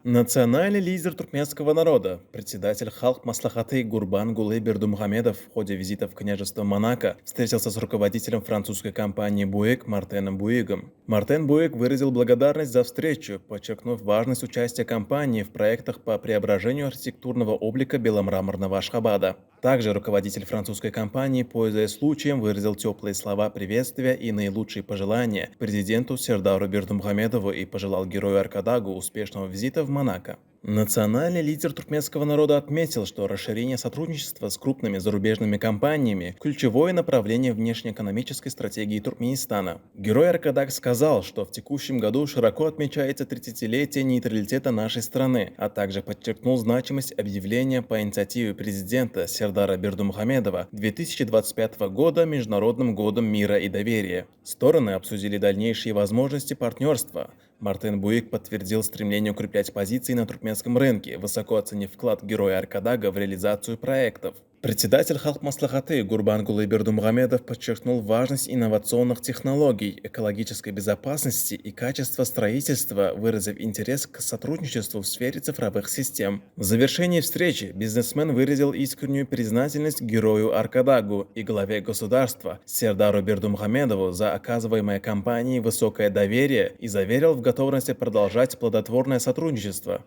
Национальный лидер туркменского народа, председатель Халк Маслахаты Гурбангулы Бердумухамедов в ходе визита в княжество Монако встретился с руководителем французской компании «Буэк» Мартеном Буигом. Мартен Буэг выразил благодарность за встречу, подчеркнув важность участия компании в проектах по преображению архитектурного облика беломраморного Ашхабада. Также руководитель французской компании, пользуясь случаем, выразил теплые слова приветствия и наилучшие пожелания президенту Сердару Бердумухамедову и пожелал герою Аркадагу успешного визита в Монако. Национальный лидер туркменского народа отметил, что расширение сотрудничества с крупными зарубежными компаниями– ключевое направление внешнеэкономической стратегии Туркменистана. Герой Аркадаг сказал, что в текущем году широко отмечается 30-летие нейтралитета нашей страны, а также подчеркнул значимость объявления по инициативе президента Сердара Бердумухамедова 2025 года Международным годом мира и доверия. Стороны обсудили дальнейшие возможности партнерства. Мартен Буик подтвердил стремление укреплять позиции на туркменском рынке, высоко оценив вклад героя Аркадага в реализацию проектов. Председатель Халк Маслахаты Гурбангулы Бердумухамедов подчеркнул важность инновационных технологий, экологической безопасности и качества строительства, выразив интерес к сотрудничеству в сфере цифровых систем. В завершении встречи бизнесмен выразил искреннюю признательность герою Аркадагу и главе государства Сердару Бердумухамедову за оказываемое компанией высокое доверие и заверил в готовности продолжать плодотворное сотрудничество.